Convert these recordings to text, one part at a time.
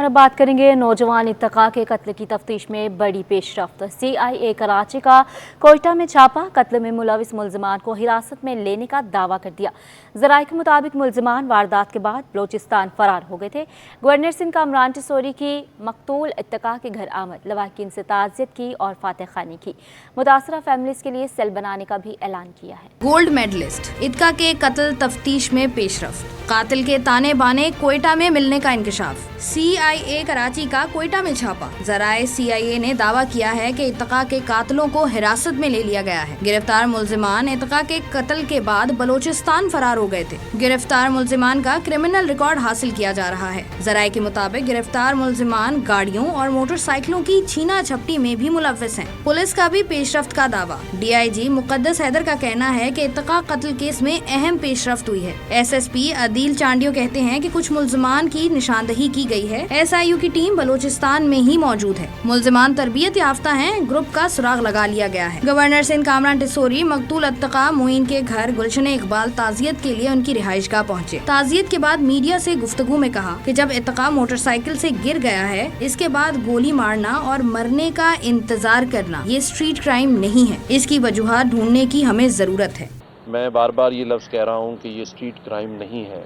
और अब बात करेंगे नौजवान इत्तका के कत्ल की तफ्तीश में बड़ी पेशरफ्त। CIA कराची का कोयटा में छापा, कत्ल में मुलविस मुल्जिमान को हिरासत में लेने का दावा कर दिया। ज़राए के मुताबिक मुल्जिमान वारदात के बाद बलोचिस्तान फरार हो गए थे। गवर्नर सिंध कामरान टिसोरी की मकतूल इत्तका के घर आमद, लवाहिकीन से ताज़ियत की और फातह खानी की। मुतासरा फैमिलीज के लिए सेल बनाने का भी ऐलान किया है। गोल्ड मेडलिस्ट इत्तका के कत्ल तफ्तीश में पेशरफ्त, कातिल के ताने बाने कोयटा में मिलने का इंकशाफ। CIA कराची का कोयटा में छापा, ज़राए CIA ने दावा किया है कि इत्तका के कातिलों को हिरासत में ले लिया गया है। गिरफ्तार मुल्जिमान इत्तका के कत्ल के बाद बलोचिस्तान फरार हो गए थे। गिरफ्तार मुल्जिमान का क्रिमिनल रिकॉर्ड हासिल किया जा रहा है। ज़राए के मुताबिक गिरफ्तार मुल्जिमान गाड़ियों और मोटरसाइकिलों की छीना झपटी में भी मुलव्विस हैं। पुलिस का भी पेशरफ्त का दावा। DIG मुक़द्दस हैदर का कहना है कि इत्तका कत्ल केस में अहम पेशरफ्त हुई है। SSP अदील चांडियो कहते हैं कि कुछ मुल्जिमान की निशानदही की गई है। SIU की टीम बलोचिस्तान में ही मौजूद है। मुल्जिमान तरबियत याफ्ता हैं, ग्रुप का सुराग लगा लिया गया है। गवर्नर सिंध कामरान टिसोरी मकतूल इत्तका मोइन के घर गुलशन इकबाल ताजियत के लिए उनकी रिहाइशगाह पहुँचे। ताजियत के बाद मीडिया से गुफ्तगू में कहा कि जब इत्तका मोटरसाइकिल से गिर गया है, इसके बाद गोली मारना और मरने का इंतजार करना ये स्ट्रीट क्राइम नहीं है। इसकी वजूहात ढूंढने की हमें जरूरत है। मैं बार बार ये लफ्ज़ कह रहा हूँ कि ये स्ट्रीट क्राइम नहीं है,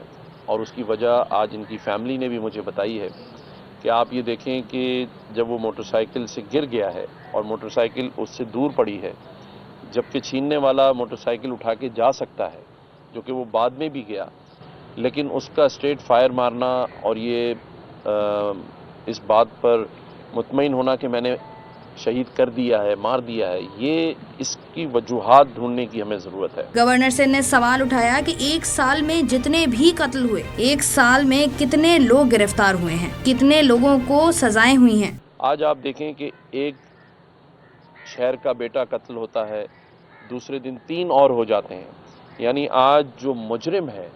और उसकी वजह आज इनकी फैमिली ने भी मुझे बताई है कि आप ये देखें कि जब वो मोटरसाइकिल से गिर गया है और मोटरसाइकिल उससे दूर पड़ी है, जबकि छीनने वाला मोटरसाइकिल उठा के जा सकता है, जो कि वो बाद में भी गया, लेकिन उसका स्ट्रेट फायर मारना और ये इस बात पर मुतमईन होना कि मैंने शहीद कर दिया है, मार दिया है, ये इसकी वजूहात ढूंढने की हमें ज़रूरत है। गवर्नर सिंह ने सवाल उठाया कि एक साल में जितने भी कत्ल हुए, एक साल में कितने लोग गिरफ्तार हुए हैं, कितने लोगों को सजाएं हुई हैं। आज आप देखें कि एक शहर का बेटा कत्ल होता है, दूसरे दिन 3 और हो जाते हैं। यानी आज जो मुजरिम है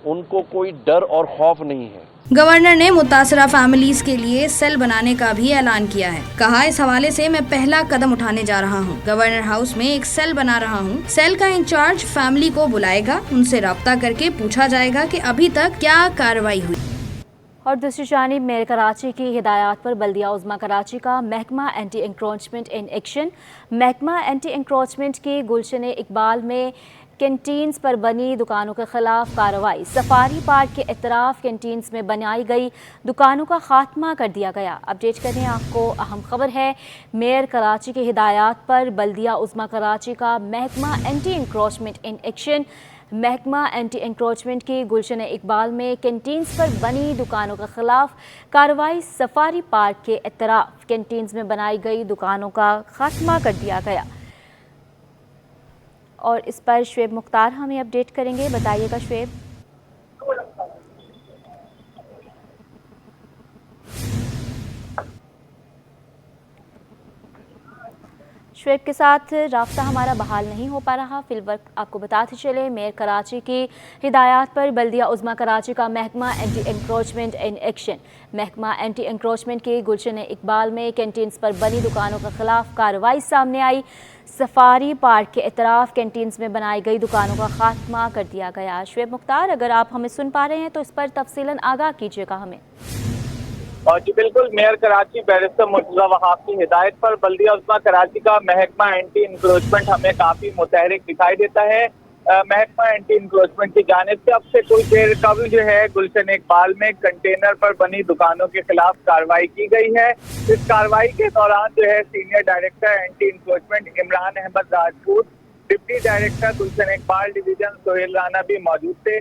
उनको कोई डर और खौफ नहीं है। गवर्नर ने मुतासरा फैमिलीज के लिए सेल बनाने का भी ऐलान किया है। कहा, इस हवाले से मैं पहला कदम उठाने जा रहा हूँ। गवर्नर हाउस में एक सेल बना रहा हूँ। सेल का इंचार्ज फैमिली को बुलाएगा, उनसे राब्ता करके पूछा जाएगा कि अभी तक क्या कार्रवाई हुई। और दूसरी जानिब मेयर कराची की हिदायत पर बल्दिया उज़्मा कराची का महकमा एंटी एंक्रोचमेंट इन एक्शन। महकमा एंटी एंक्रोचमेंट की गुलशन इकबाल में कैंटीन्स पर बनी दुकानों के खिलाफ कार्रवाई। सफारी पार्क के इतराफ कैंटीन्स में बनाई गई दुकानों का खात्मा कर दिया गया। अपडेट करें आपको अहम खबर है, मेयर कराची की हिदायत पर बल्दिया उज़्मा कराची का महकमा एंटी एंक्रोचमेंट इन एक्शन। महकमा एंटी एंक्रोचमेंट की गुलशन इकबाल में कैंटीन्स पर बनी दुकानों के खिलाफ कार्रवाई। सफारी पार्क के इतराफ कैंटीन्स में बनाई गई दुकानों का खात्मा कर दिया गया। और इस पर शुएब मुख्तार हमें अपडेट करेंगे। बताइएगा शुएब। शुएब के साथ राब्ता हमारा बहाल नहीं हो पा रहा। फिलवक्त आपको बताते चले, मेयर कराची की हिदायत पर बल्दिया उज़्मा कराची का महकमा एंटी एंक्रोचमेंट इन एक्शन। महकमा एंटी एंक्रोचमेंट की गुलशन इकबाल में कैंटीन्स पर बनी दुकानों के खिलाफ कार्रवाई सामने आई। सफारी पार्क के इतराफ कैंटीन्स में बनाई गई दुकानों का खात्मा कर दिया गया। शुएब मुख्तार, अगर आप हमें सुन पा रहे हैं तो इस पर तफसीलन आगाह कीजिएगा हमें। जी बिल्कुल, मेयर कराची बैरिस्टर मुर्तज़ा वहाब की हिदायत पर बल्दिया उज़्मा कराची का महकमा एंटी इंक्रोचमेंट हमें काफी मुतहरिक दिखाई देता है। महकमा एंटी इंक्रोचमेंट की जानिब से अब से कुछ देर कबल जो है गुलशन इकबाल में कंटेनर पर बनी दुकानों के खिलाफ कार्रवाई की गई है। इस कार्रवाई के दौरान जो है senior director anti encroachment Imran Ahmed Rajput, deputy director Gulshan Iqbal division Sohail Rana भी मौजूद थे।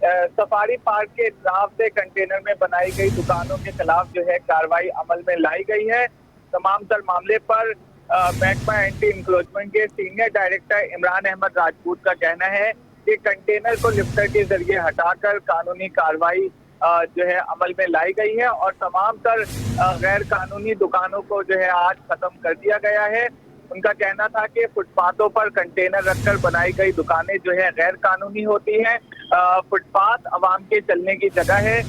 सफारी पार्क के इतराफ से कंटेनर में बनाई गई दुकानों के खिलाफ जो है कार्रवाई अमल में लाई गई है। तमाम तर मामले पर महकमा एंटी इंक्रोचमेंट के सीनियर डायरेक्टर इमरान अहमद राजपूत का कहना है कि कंटेनर को लिफ्टर के जरिए हटाकर कानूनी कार्रवाई जो है अमल में लाई गई है और तमाम तर गैर कानूनी दुकानों को जो है आज खत्म कर दिया गया है। उनका कहना था कि फुटपाथों पर कंटेनर रखकर बनाई गई दुकानें जो है गैर कानूनी होती हैं। फुटपाथ अवाम के चलने की जगह है,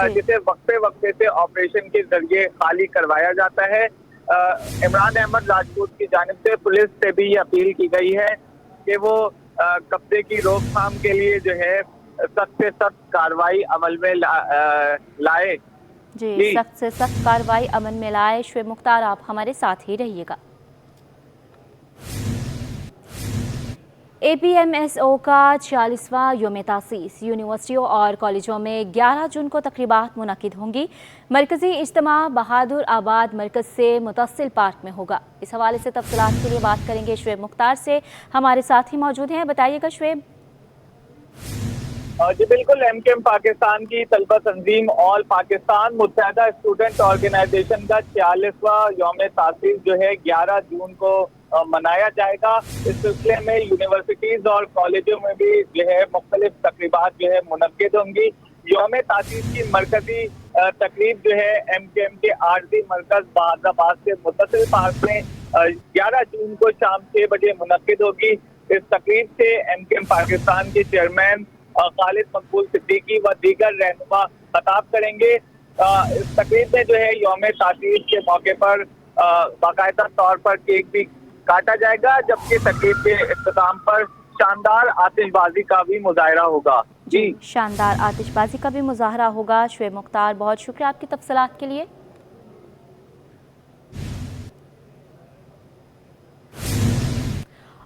जिसे वक्फे वक्फे से ऑपरेशन के जरिए खाली करवाया जाता है। इमरान अहमद राजपूत की जानिब से पुलिस से भी ये अपील की गई है कि वो कब्जे की रोकथाम के लिए जो है सख्त से सख्त कार्रवाई अमल में लाए। जी, सख्त से सख्त कार्रवाई अमन में लाए। शुएब मुख्तार, आप हमारे साथ ही रहिएगा। APMSO का 46वां योम तासीस यूनिवर्सिटियों और कॉलेजों में 11 जून को तकरीबात मुनक्किद होंगी। मरकजी इज्तिमा बहादुर आबाद मरकज से मुतसिल पार्क में होगा। इस हवाले से तफसीलात के लिए बात करेंगे शुएब मुख्तार से, हमारे साथ ही मौजूद हैं। बताइएगा शुएब। जी बिल्कुल, MKM पाकिस्तान की तलबा तंजीम ऑल पाकिस्तान मुत्तहदा स्टूडेंट ऑर्गेनाइजेशन का 46वां यौम तासीस जो है 11 जून को मनाया जाएगा। इस सिलसिले में यूनिवर्सिटीज और कॉलेजों में भी जो है मुख्तलिफ तकरीबात जो है मुनक्किद होंगी। यौम तासीस की मरकजी तकरीब जो है MKM के आरजी मरकज बहादुराबाद से मुतसिल पार्क में 11 जून को शाम 6 बजे मुनक्किद होगी। इस तकरीब से MKM पाकिस्तान के चेयरमैन खालिद मकबूल सिद्दीकी व दीगर रहनुमा खिताब करेंगे। इस तकरीब में जो है यौम तासीस के मौके पर बाकायदा तौर पर केक भी काटा जाएगा, जबकि तकरीब के इख्तिताम पर शानदार आतिशबाजी का भी मुजाहरा होगा। जी, शानदार आतिशबाजी का भी मुजाहरा होगा। शुएब मुख्तार, बहुत शुक्रिया आपकी तफसीलात के लिए।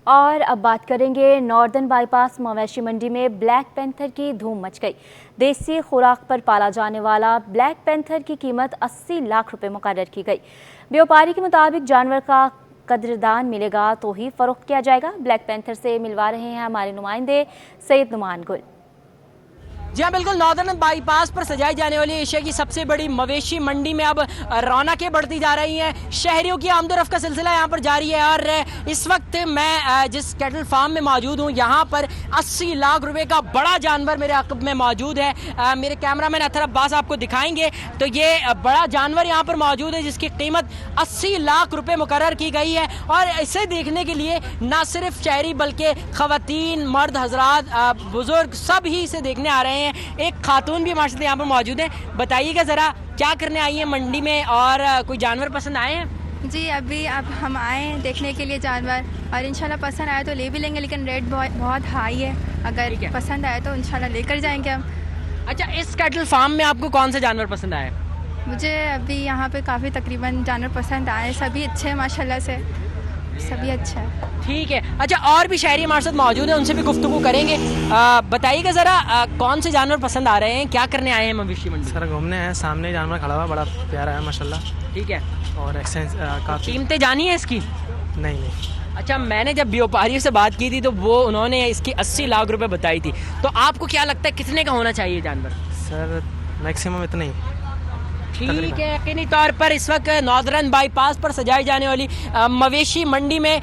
और अब बात करेंगे नॉर्दर्न बाईपास मवेशी मंडी में ब्लैक पैंथर की धूम मच गई। देसी खुराक पर पाला जाने वाला ब्लैक पैंथर की कीमत 80 लाख रुपए मुकर्रर की गई। व्यापारी के मुताबिक जानवर का कदरदान मिलेगा तो ही फरोख्त किया जाएगा। ब्लैक पैंथर से मिलवा रहे हैं हमारे नुमाइंदे सैयद नुमान गुल। जी हाँ, बिल्कुल नॉर्दर्न बाईपास पर सजाई जाने वाली एशिया की सबसे बड़ी मवेशी मंडी में अब रौनकें बढ़ती जा रही हैं। शहरियों की आमदोरफ्त का सिलसिला यहाँ पर जारी है और इस वक्त मैं जिस कैटल फार्म में मौजूद हूँ यहाँ पर 80 लाख रुपए का बड़ा जानवर मेरे अक़ब में मौजूद है। मेरे कैमरामैन अथर अब्बास आपको दिखाएंगे तो ये बड़ा जानवर यहाँ पर मौजूद है जिसकी कीमत 80 लाख रुपए मुकर्रर की गई है। और इसे देखने के लिए ना सिर्फ शहरी बल्कि ख़वातीन, मर्द हजरात, बुजुर्ग सब ही इसे देखने आ रहे हैं। एक खातून भी हमारे साथ यहाँ पर मौजूद है। बताइएगा ज़रा क्या करने आई है मंडी में और कोई जानवर पसंद आए हैं? जी, अभी अब हम आए हैं देखने के लिए जानवर और इंशाल्लाह पसंद आए तो ले भी लेंगे, लेकिन रेट बहुत हाई है। अगर पसंद आए तो इंशाल्लाह लेकर जाएंगे हम। अच्छा, इस कैटल फार्म में आपको कौन सा जानवर पसंद आया? मुझे अभी यहाँ पे काफ़ी तकरीबन जानवर पसंद आए, सभी अच्छे हैं माशाल्लाह से, सभी अच्छा है। ठीक है। अच्छा, और भी शहरी हमारे साथ मौजूद हैं, उनसे भी गुफ्तगू करेंगे। बताइएगा ज़रा कौन से जानवर पसंद आ रहे हैं, क्या करने आए हैं मवेशी मंडी? सर घूमने हैं, सामने जानवर खड़ा हुआ बड़ा प्यारा है माशाल्लाह। ठीक है। और एक्सचेंज काफ़ी। कीमतें जानी है इसकी? नहीं। अच्छा, मैंने जब व्यापारियों से बात की थी तो वो उन्होंने इसकी 80 लाख रुपए बताई थी। तो आपको क्या लगता है कितने का होना चाहिए जानवर? सर मैक्सिमम इतना ही। ठीक है। यकीनी तौर पर इस वक्त नॉर्दर्न बाईपास पर सजाई जाने वाली मवेशी मंडी में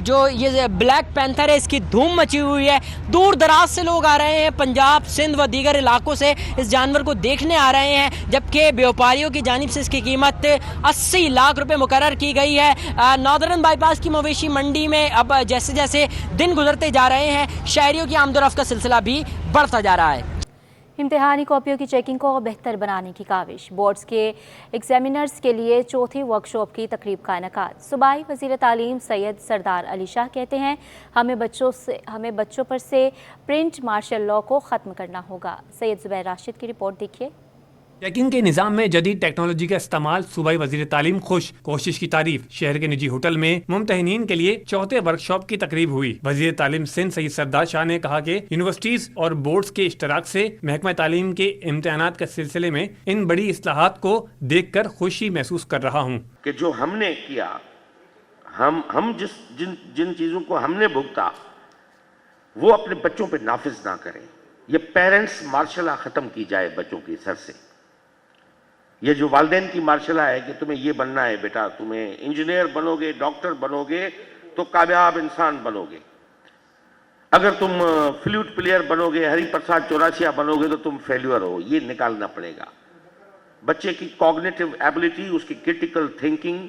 जो ये ब्लैक पैंथर है इसकी धूम मची हुई है। दूर दराज से लोग आ रहे हैं, पंजाब, सिंध व दीगर इलाकों से इस जानवर को देखने आ रहे हैं, जबकि व्यापारियों की जानिब से इसकी कीमत 80 लाख रुपए मुकर्रर की गई है। नॉर्दर्न बाईपास की मवेशी मंडी में अब जैसे जैसे दिन गुजरते जा रहे हैं शहरियों की आमदोरफ्त का सिलसिला भी बढ़ता जा रहा है। इम्तिहानी कॉपियों की चेकिंग को बेहतर बनाने की काविश। बोर्ड्स के एग्जामिनर्स के लिए चौथी वर्कशॉप की तकरीब का इनेकाद। सूबाई वज़ीर तालीम सैयद सरदार अली शाह कहते हैं हमें बच्चों पर से प्रिंट मार्शल लॉ को ख़त्म करना होगा। सैयद ज़ुबैर राशिद की रिपोर्ट देखिए। चेकिंग के निज़ाम में जदीद टेक्नोलॉजी का इस्तेमाल, सूबाई वज़ीर तालीम खुश, कोशिश की तारीफ। शहर के निजी होटल में मुम्तहिनीन के लिए चौथे वर्कशॉप की तकरीब हुई। वज़ीर तालीम सिंध सैयद सरदार शाह ने कहा कि यूनिवर्सिटीज और बोर्ड्स के इश्तराक से महकमा तालीम के इम्तिहानात के सिलसिले में इन बड़ी इस्लाहात को देख कर खुशी महसूस कर रहा हूँ कि जो हमने किया, हम जिन चीज़ों को हमने भुगता वो अपने बच्चों पर नाफिज ना करें। ये पेरेंट्स मार्शल ख़त्म की जाए बच्चों की सर से। ये जो वालिदैन की मार्शल है कि तुम्हें ये बनना है बेटा, तुम्हें इंजीनियर बनोगे, डॉक्टर बनोगे तो कामयाब इंसान बनोगे, अगर तुम फ्लूट प्लेयर बनोगे, हरि प्रसाद चौरासिया बनोगे तो तुम फेल्यूर हो, ये निकालना पड़ेगा। बच्चे की कॉग्निटिव एबिलिटी, उसकी क्रिटिकल थिंकिंग,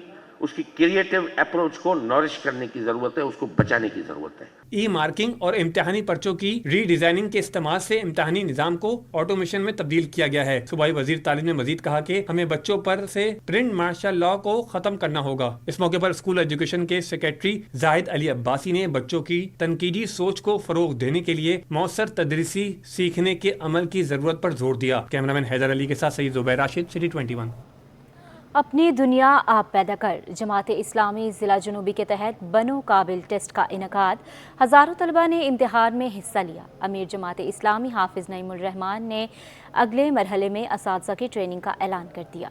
اس کی کریٹو اپروچ کو نورش کرنے کی ضرورت ہے, اس کو بچانے کی ضرورت ہے. ای مارکنگ اور امتحانی پرچوں کی ری ڈیزائننگ کے استعمال سے امتحانی نظام کو آٹومیشن میں تبدیل کیا گیا ہے. صوبائی وزیر تعلیم نے مزید کہا کہ ہمیں بچوں پر سے پرنٹ مارشل لاء کو ختم کرنا ہوگا. اس موقع پر اسکول ایجوکیشن کے سیکریٹری زاہد علی عباسی نے بچوں کی تنقیدی سوچ کو فروغ دینے کے لیے مؤثر تدریسی سیکھنے کے عمل کی ضرورت پر زور دیا. کیمرہ مین حیدر علی کے ساتھ سعید زبیر راشد, سٹی 21. اپنی دنیا آپ پیدا کر جماعت اسلامی ضلع جنوبی کے تحت بنو قابل ٹیسٹ کا انعقاد. ہزاروں طلبہ نے امتحان میں حصہ لیا. امیر جماعت اسلامی حافظ نعیم الرحمان نے اگلے مرحلے میں اساتذہ کی ٹریننگ کا اعلان کر دیا.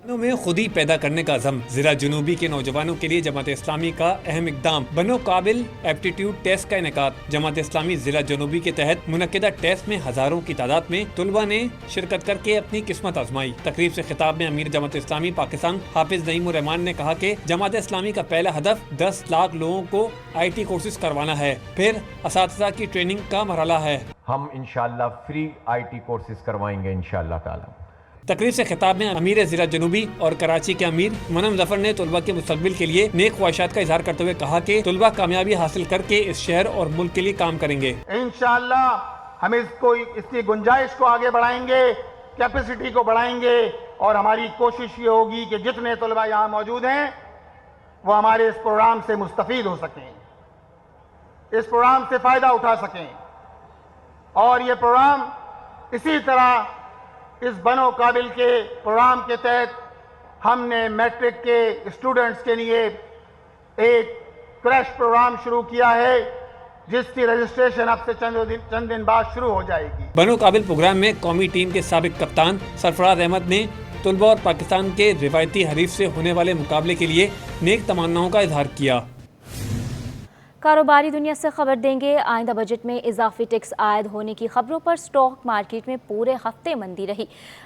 میں خود ہی پیدا کرنے کا عزم. ضلع جنوبی کے نوجوانوں کے لیے جماعت اسلامی کا اہم اقدام بنو قابل ایپٹیٹیوڈ ٹیسٹ کا انعقاد. جماعت اسلامی ضلع جنوبی کے تحت منعقدہ ٹیسٹ میں ہزاروں کی تعداد میں طلبہ نے شرکت کر کے اپنی قسمت آزمائی. تقریب سے خطاب میں امیر جماعت اسلامی پاکستان حافظ نعیم الرحمان نے کہا کہ جماعت اسلامی کا پہلا ہدف 10 لاکھ لوگوں کو IT کورسز کروانا ہے, پھر اساتذہ کی ٹریننگ کا مرحلہ ہے. ہم انشاءاللہ فری IT کورسز کروائیں گے انشاءاللہ تعالی. تقریب سے خطاب میں امیر ضلع جنوبی اور کراچی کے امیر منم ظفر نے طلبہ کے مستقبل کے لیے نیک خواہشات کا اظہار کرتے ہوئے کہا کہ طلبہ کامیابی حاصل کر کے اس شہر اور ملک کے لیے کام کریں گے. انشاءاللہ ہم اس کی گنجائش کو آگے بڑھائیں گے, کیپیسٹی کو بڑھائیں گے, اور ہماری کوشش یہ ہوگی کہ جتنے طلبہ یہاں موجود ہیں وہ ہمارے اس پروگرام سے مستفید ہو سکیں, اس پروگرام سے فائدہ اٹھا سکیں. اور یہ پروگرام اسی طرح اس بنو قابل کے پروگرام کے تحت ہم نے میٹرک کے اسٹوڈنٹس کے لیے ایک کریش پروگرام شروع کیا ہے جس کی رجسٹریشن اب سے چند دن بعد شروع ہو جائے گی. بنو قابل پروگرام میں قومی ٹیم کے سابق کپتان سرفراز احمد نے طلبہ اور پاکستان کے روایتی حریف سے ہونے والے مقابلے کے لیے نیک تمناؤں کا اظہار کیا. کاروباری دنیا سے خبر دیں گے. آئندہ بجٹ میں اضافی ٹیکس عائد ہونے کی خبروں پر سٹاک مارکیٹ میں پورے ہفتے مندی رہی.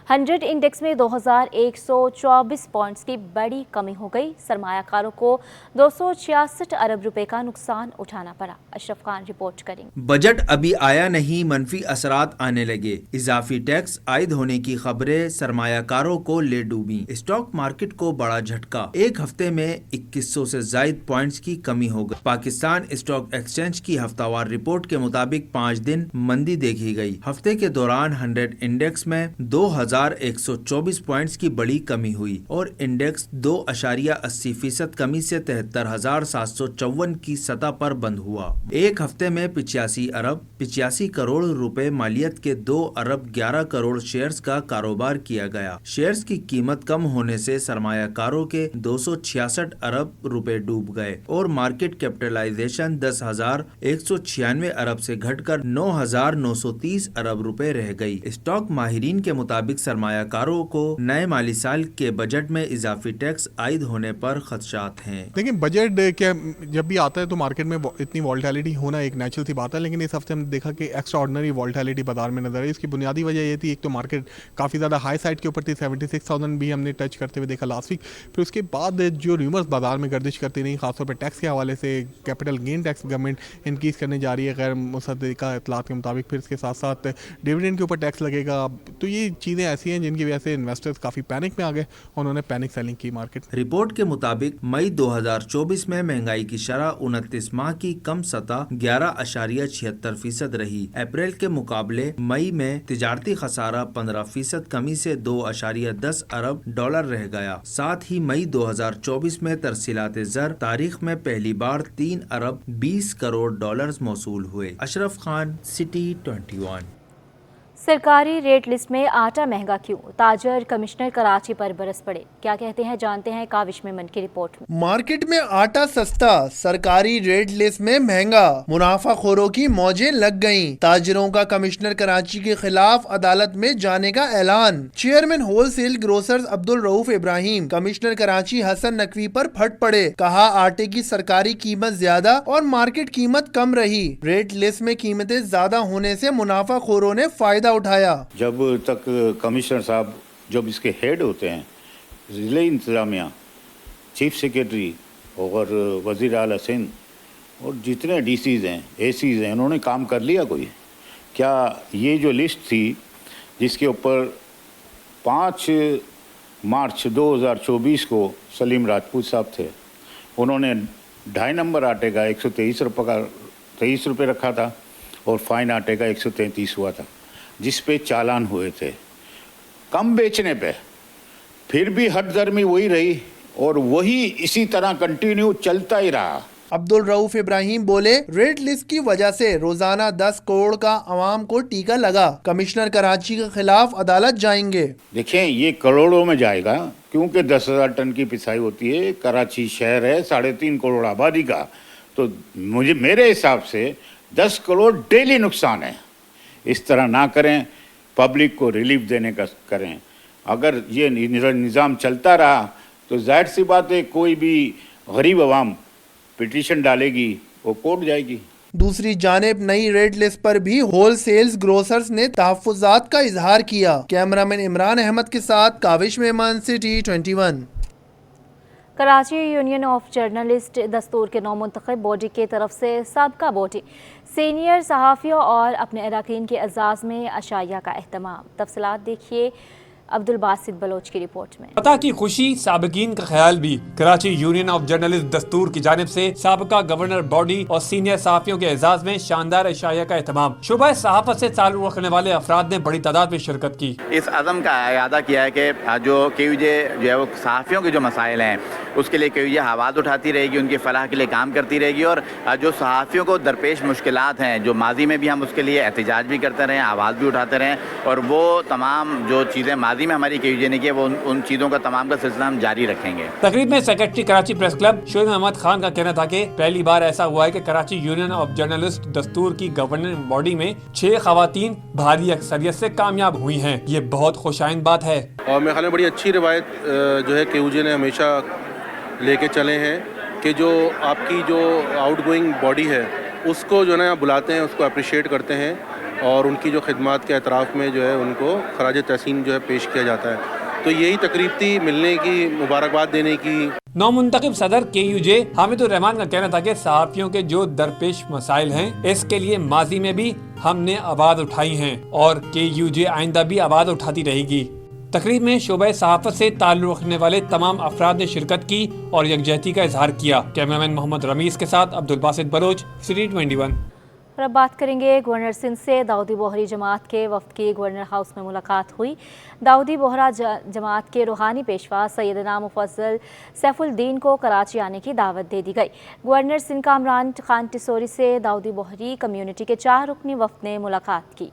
100 انڈیکس میں 2124 پوائنٹس کی بڑی کمی ہو گئی. سرمایہ کاروں کو 266 ارب روپے کا نقصان اٹھانا پڑا. اشرف خان رپورٹ کریں. بجٹ ابھی آیا نہیں, منفی اثرات آنے لگے. اضافی ٹیکس عائد ہونے کی خبریں سرمایہ کاروں کو لے ڈوبی. اسٹاک مارکیٹ کو بڑا جھٹکا. ایک ہفتے میں 2100 سے زائد پوائنٹس کی کمی ہو گئی. پاکستان اسٹاک ایکسچینج کی ہفتہ وار رپورٹ کے مطابق 5 دن مندی دیکھی گئی. ہفتے کے دوران 100 انڈیکس میں 2124 پوائنٹس کی بڑی کمی ہوئی اور انڈیکس 2.80% کمی سے 73,754 کی سطح پر بند ہوا. ایک ہفتے میں 85 کروڑ روپے مالیت کے 2 ارب 11 کروڑ شیئرز کا کاروبار کیا گیا. شیئرز کی قیمت کم ہونے سے سرمایہ کاروں کے 266 ارب روپے ڈوب گئے اور مارکیٹ کیپٹلائزیشن 10,196 ارب سے گھٹ کر 9,930 ارب روپے رہ گئی. اسٹاک ماہرین کے مطابق سرمایہ کاروں کو نئے مالی سال کے بجٹ میں اضافی ٹیکس عائد ہونے پر خدشات ہیں. لیکن بجٹ کیا جب بھی آتا ہے تو مارکیٹ میں اتنی والٹیلیٹی ہونا ایک نیچرل سی بات ہے, لیکن اس ہفتے ہم نے دیکھا کہ ایکسٹرا آرڈنری والٹیلیٹی بازار میں نظر آئی. اس کی بنیادی وجہ یہ تھی, ایک تو مارکیٹ کافی زیادہ ہائی سائڈ کے اوپر تھی, 76,000 بھی ہم نے ٹچ کرتے ہوئے دیکھا لاسٹ ویک. پھر اس کے بعد جو ریومرز بازار میں گردش کرتی رہی, خاص طور پہ ٹیکس کے حوالے سے, capital gain tax government increase کرنے جا رہی ہے غیر مصدقہ اطلاعات کے مطابق, پھر اس کے ساتھ ساتھ ڈیویڈنڈ کے اوپر ٹیکس لگے گا. تو یہ چیزیں ایسی ہیں جن کی وجہ سے انویسٹرز کافی پینک میں آ گئے, انہوں نے پینک سیلنگ کی مارکیٹ. رپورٹ کے مطابق مئی 2024 میں مہنگائی کی شرح 29 ماہ کی کم سطح 11.76% رہی. اپریل کے مقابلے مئی میں تجارتی خسارہ 15% کمی سے 2.10 ارب ڈالر رہ گیا. ساتھ ہی مئی 2024 میں ترسیلات زر تاریخ میں پہلی بار 3 ارب 20 کروڑ ڈالرز موصول ہوئے. اشرف خان, سٹی 21. سرکاری ریٹ لسٹ میں آٹا مہنگا کیوں؟ تاجر کمشنر کراچی پر برس پڑے. کیا کہتے ہیں جانتے ہیں کاوش میمن کی رپورٹ میں. مارکیٹ میں آٹا سستا, سرکاری ریٹ لسٹ میں مہنگا, منافع خوروں کی موجیں لگ گئیں. تاجروں کا کمشنر کراچی کے خلاف عدالت میں جانے کا اعلان. Chairman whole cell grocers Abdul Rauf ابراہیم کمشنر کراچی حسن نقوی پر پھٹ پڑے. کہا آٹے کی سرکاری قیمت زیادہ اور مارکیٹ قیمت کم رہی. ریٹ لسٹ میں قیمتیں زیادہ ہونے سے منافع خوروں نے فائدہ اٹھایا. جب تک کمشنر صاحب جب اس کے ہیڈ ہوتے ہیں, ضلع انتظامیہ, چیف سیکریٹری اور وزیر اعلیٰ سندھ اور جتنے ڈی سیز ہیں, اے سیز ہیں, انہوں نے کام کر لیا کوئی؟ کیا یہ جو لسٹ تھی جس کے اوپر 5 मार्च 2024 को सलीम राजपूत साहब थे, उन्होंने 2.5 नंबर आटे का 123 रुपये रखा था और फाइन आटे का 133 हुआ था, जिस पे चालान हुए थे कम बेचने पे। फिर भी हद दरमी वही रही और वही इसी तरह कंटिन्यू चलता ही रहा। अब्दुल रऊफ इब्राहिम बोले, रेड लिस्ट की वजह से रोजाना 10 करोड़ का आवाम को टीका लगा, कमिश्नर कराची के खिलाफ अदालत जाएंगे। देखें, ये करोड़ों में जाएगा क्योंकि 10,000 टन की पिसाई होती है। कराची शहर है 3.5 करोड़ आबादी का, तो मेरे हिसाब से 10 करोड़ डेली नुकसान है। इस तरह ना करें, पब्लिक को रिलीफ देने का करें। अगर ये निज़ाम चलता रहा तो जाहिर सी बात है कोई भी गरीब आवाम पिटीशन डालेगी, वो कोर्ट जाएगी। दूसरी जानिब नई रेड लिस्ट पर भी होल सेल्स ग्रोसर्स ने तहफ़्फ़ुज़ात का इजहार किया। कैमरामैन इमरान अहमद के साथ काविश मेहमान, city 21। Karachi union of journalist दस्तूर के नौमुंतखब बॉडी की तरफ से साबका बॉडी सीनियर सहाफ़ियों और अपने अरकान के एजाज़ में अशाया का अहतमाम। तफसीलात देखिए अब्दुल बासित बलोच की रिपोर्ट में। पता की खुशी, साबिकीन का ख्याल भी। कराची यूनियन ऑफ जर्नलिस्ट दस्तूर की जानिब से साबका गवर्नर बॉडी और सीनियर सहाफ़ियों के एजाज में शानदार अशाया का एहतमाम। शुबह सहाफ़त से ताल्लुक़ रखने वाले अफराद ने बड़ी तादाद में शिरकत की। इस अज़म का इरादा किया है कि जो KUJ जो है वो सहाफ़ियों के जो मसाइल हैं उसके लिए KUJ आवाज़ उठाती रहेगी, उनकी फलाह के लिए काम करती रहेगी, और जो सहाफ़ियों को दरपेश मुश्किलात हैं, जो माजी में भी हम उसके लिए एहतजाज भी करते रहें, आवाज़ भी उठाते रहें, और वो तमाम जो चीज़ें माजी में हमारी KUJ ने की वो उन चीज़ों का तमाम का सिलसिला हम जारी रखेंगे। तकरीब में secretary Karachi press club Shoaib Ahmed Khan का कहना था कि पहली बार ऐसा हुआ है कि कराची यूनियन ऑफ जर्नलिस्ट दस्तूर की गवर्निंग बॉडी में 6 खवातीन भारी अक्सरियत से कामयाब हुई हैं। ये बहुत खुशाइंद बात है और मेरे ख्याल में बड़ी अच्छी रिवायत जो है KUJ ने हमेशा लेके चले हैं कि जो आपकी जो आउटगोइंग बॉडी है उसको जो है ना बुलाते हैं, उसको अप्रिशिएट करते हैं और उनकी जो खिदमात के एतराफ़ में जो है उनको खराज तहसीन जो है पेश किया जाता है। तो यही तकरीब थी, मिलने की, मुबारकबाद देने की। नौमुंतखब सदर KUJ हामिदुर रहमान का कहना था कि सहाफ़ियों के जो दरपेश मसाइल हैं इसके लिए माजी में भी हमने आवाज़ उठाई हैं और KUJ आइंदा भी आवाज़ उठाती रहेगी। तकरीब में शोबे सहाफ़त से ताल्लुक़ रखने वाले तमाम अफराद ने शिरकत की और यकजहती का इजहार किया। कैमरामैन मोहम्मद रमीज़ के साथ अब्दुल बासित बलोच, सिटी 21। और अब बात करेंगे गवर्नर सिंध से। दाऊदी बोहरी जमात के वफ्द की गवर्नर हाउस में मुलाकात हुई। दाऊदी बोहरा जमात के रूहानी पेशवा सैयदना मुफज्जल सैफुद्दीन को कराची आने की दावत दे दी गई। गवर्नर सिंध कामरान खान टिसोरी से दाऊदी बोहरी कम्यूनिटी के 4 रुकनी वफ्द ने मुलाकात की।